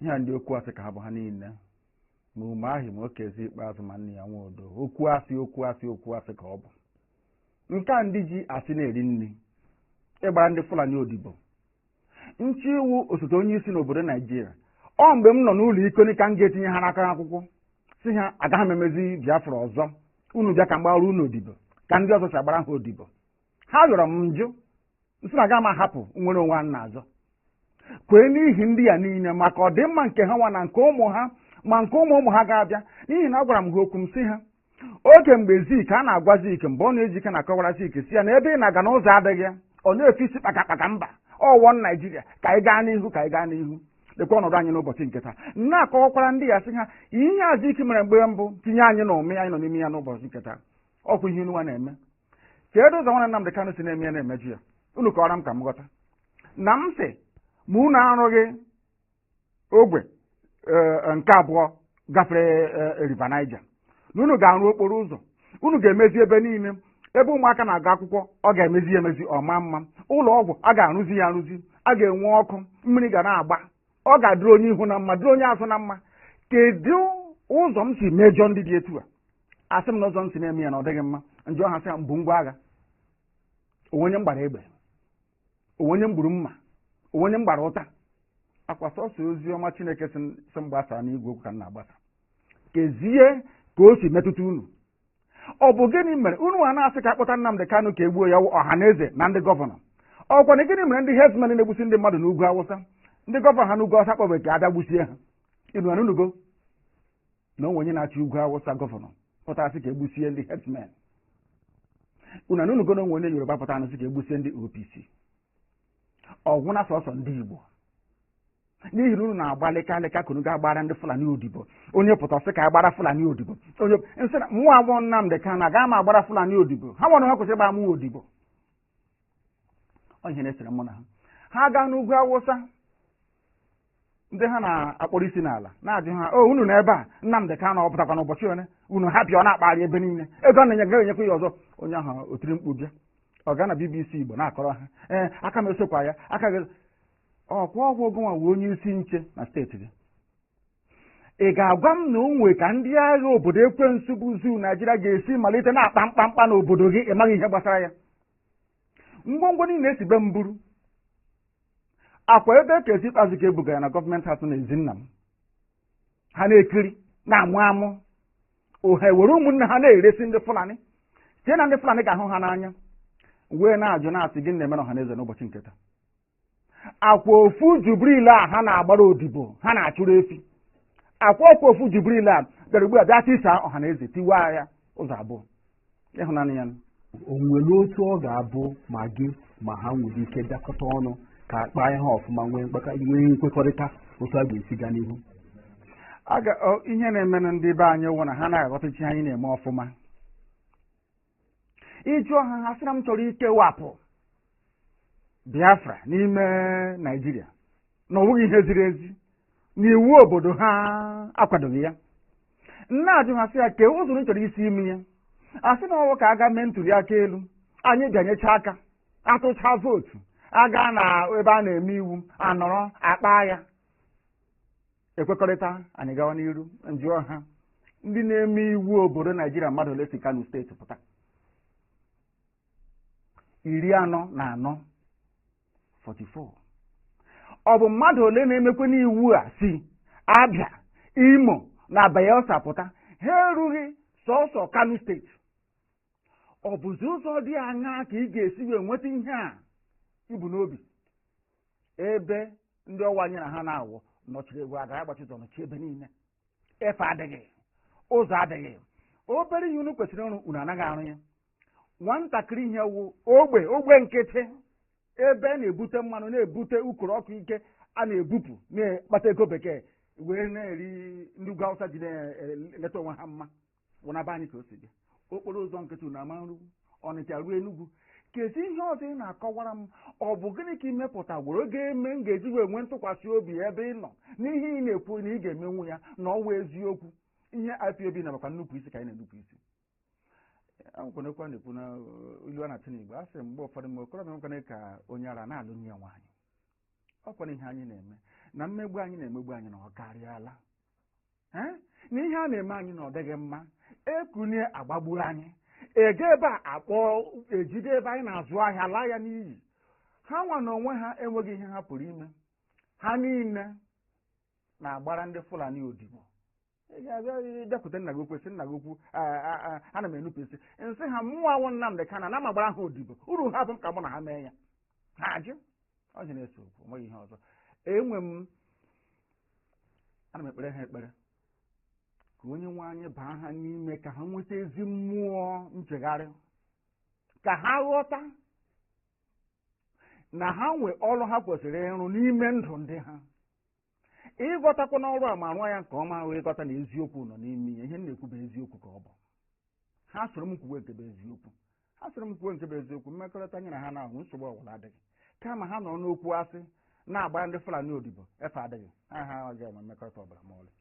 ihe a ndị okwu asị ka ha bụ ha niile ma ume ahụ ma okezi ikpeazụ ma nne ya nwa odo okwu asị ka ọ bụ nke a ndị ji asị na-eri nri ịgbara ndị Fulani odibo nchi iwu osote onye isi n'obodo Naijiria ọ mgbe m nọ n'ụlọ ikoni ka m ga-etinye ha n'aka akwụkwọ si ha agaghị m emezi Biafra ọzọ unu bịa ka m gbara unu odibo ka ndị ọzọ si agbara ha odibo ha rịọrọ m njụ nsị na aga m ahapụ nwere onwe ha na-azọ kwee n'ihi ndị ya niile maka ọdịmma nke ha nwa na nke ụmụ ha ma nke ụmụ ha ga-abịa n'ihi na agwara m ha okwu m sị ha oge mgbe Zik a na-agwa Zik mgbe ọ na-eji ike na-akọwara Zik si ya na ebe ị na-aga n'ụzọ adịghị ya ọ na-efe isi kpakakpaka mba ọwụwa Naijiria ka anyị gaa n'ihu lekwa ọnọdụ anyị n'ụbọchị nke taa na-akọwakwara ndị ya sị ha ihe a Zik mere mgbe mbụ tinye anyị na ụmị anyị nọ n'ime ya n'ụbọchị nke taa ọkwa ihe nwa na-eme kedu ụzọ nwanne Nnamdi Kanu si na-eme ya na-emeju ya unu kọwara m ka m ghọta na m sị ma unu arụghị ogbe nke abụọ gafere River Niger na unu ga-arụ okporo ụzọ unu ga-emezi ebe niile ebe ụmụaka na-aga akwụkwọ ọ ga-emezi ọma mma ụlọ ọgwụ a ga-arụzi ya arụzi a ga-enwe ọkụ mmiri ga na-agba ọ ga-adịrị onye ihu na mma dịrị onye azụ na mma kedu ụzọ m si mejọ ndị dị etu a asị m na ụzọ m si na-eme ya na ọ dịghị mma njọ ha sị ya mbụ ngwa agha onwenye m gbara egbe onwenye m gburu mma onwenye m gbara ụta akwa sọsọ ozi ọma Chineke si m gbasara n'igwe okwu ka m na-agbasa kezie ka o si metụta unu ọ bụ gịnị mere unu a na-asị ka akpọta Nnamdi Kanu ka egbuo ya ọha na eze na ndị gọvanọ ọkwa na gịnị mere ndị herdsmen na-egbusi ndị mmadụ n'ugwu Awụsa ndị gọvanọ ha n'ugwu Awụsa kpọbere ka abịa gbusie ha inu anunugo na onwe onye na-achị ugwu Awụsa gọvanọ pụtasị ka egbusie ndị herdsmen unu anunugo na onwe onye Yoruba pụta anụsị ka egbusie ndị OPC ọgwụ na sọsọ ndị Igbo n'ihi na unu na-agbalịka alịka ka unu ga-agbara ndị Fulani odibo onye pụta sị ka agbara Fulani odibo onye nsị na mụ abụọ Nnamdi Kanu agaghị m agbara Fulani odibo ha nwere ha kwesịrị ịgba mụ odibo ọ ihe na-esere mụ na ha gaa n'ugwu Awụsa ndị ha na-akpọrọ isi n'ala na-ajụ ha o unu na ebe a Nnamdi Kanu ọ pụtakwa n'ụbọchị one unu ha bịa ọ na-akpagharị ebe niile ego ọ na-enye ga-enyekwa ya ọzọ onye ahụ otiri mkpu bịa ọ gaa na BBC Igbo na-akọrọ ha aka m esokwa ya aka gị ọkwa ọgwụ ogonwa wee onye isi nche na steeti gị ị ga-agwa m na onwe ka ndị agha obodo ekwensu bụ zuu Naijiria ga-esi malite na-akpa mkpamkpa n'obodo gị ịmaghị ihe gbasara ya ngwongwo niile esi be mburu akwa ebe Kezi Ikpeazụ ka ebuga ya na gọọmenti atụ na Ezinna m ha na-ekiri na-amụ amụ ohe were ụmụnne ha na-eresi ndị Fulani site na ndị Fulani ga-ahụ ha n'anya wee na-ajụ na-asị gị na-eme na ọha na eze n'ụbọchị nke taa akwa ofu Jubril a ha na-agbara odibo ha na-achụrụ efi akwa ofu Jubril a bịara ugbu a bịa tisa ọha na eze tiwa ya ụzọ abụọ ịhụnanya ya o nwere otu ọ ga-abụ ma gị ma ha nwere ike bịakọta ọnụ ka akpa ihe ọfụma nwee nkwekọrịta otu a ga-esi gaa n'ihu ihe na-emenụ ndị be anyị wụ na ha na-aghọtachi anyị na-eme ọfụma ịjụọ ha sị na m chọrọ ikewapụ Biafra n'ime Naijiria na ọ bụghị ihe ziri ezi na iwu obodo ha akwadoghị ya nna ajụ ha sị ya kee ụzọ chọrọ isi ime ya asị na ọwụ ka aga mee ntuli aka elu anyị bịanyecha aka atụcha vootu aga na ebe a na-eme iwu anọrọ akpa ya ekwekọrịta anyị gawa n'iru njụọ ha ndị na-eme iwu obodo Naijiria mmadụ ole si Kano steeti pụta 44 ọ bụ mmadụ ole na-emekwe n'iwu a si Abia Imo na Bayelsa pụta ha erughị sọsọ Kano steeti ọ bụzi ụzọ dị aṅaa ka ị ga-esi wee nweta ihe a ibu n'obi ebe ndị ọwa anyị na ha na-awụ nọchiri egwu agaghị agbachi ụzọ nọchi ebe niile efe adịghị ụzọ adịghị obere ihe unu kwesịrị ịrụ unu anaghị arụ ya nwatakịrị ihe wụ ogbe nkịtị ebe na-ebute mmanụ na-ebute ukoro ọkụ ike a na-ebupụ na-akpata ego bekee wee na-eri ndị ugwu Awụsa ji na-eleta onwe ha mma wụnaba anyị ka o si bịa okporo ụzọ nkịtị na ama nrugwu Ọnịcha ruo Enugwu kezi ihe ọzọ ị na-akọwara m ọ bụ gịnị ka imepụta were ga-eme m ga-eji wee nwee ntụkwasị obi ebe ị nọ n'ihe ị na-ekwu na ị ga-emenwu ya na ọwa eziokwu ihe IPOB na makwa nnupụ isi ka anyị na-enupụ isi akwụkwọ na-ekwu na ilu a na-atụ n'Igbo asị mgbe ụfọdụ mgbe okorobịa nwekwana ka onye ara na-alụ nye nwaanyị ọkwana ihe anyị na-eme na mmegbu anyị na-emegbu anyị na ọ karịala na ihe a na-eme anyị na ọ dịghị mma ekunie agbagbu anyị ego ebe a akpọ ejide ebe anyị na-azụ ahịa laa ya n'iyi ha nwa na onwe ha enweghị ihe ha pụrụ ime ha niile na-agbara ndị Fulani odibo ị ga-abịa bịakwute nna gị okwu sị nna gị okwu ana m enupụsị nsị ha mụnwa Nnamdị Kanu na magbara ha odibo uru ha bụ m ka mụ na ha mee ya ha ajụ ọ ji na-ese okwu onweghị ihe ọzọ ana m ekpere ha ekpere ka onye nwe anyị baa ha n'ime ka ha nweta ezi mmụọ nchegharị ka ha ghọta na ha nwee ọrụ ha kwesịrị ịrụ n'ime ndụ ndị ha ịghọtakwa n'ọrụ a ma rụọ ya nke ọma wee ghọta na eziokwu nọ n'ime ihe m na-ekwu bụ eziokwu ka ọ bụ ha soro m kwuwe nke bụ eziokwu ha soro m kwuwe nke bụ eziokwu mmekọrịta anyị na ha na-ahụ nsogbu ọbụla adịghị kama ha nọ n'okwu asị na-agbara ndị Fulani odibo efe adịghị ha agaghị enwe mmekọrịta ọbụla ma ọlị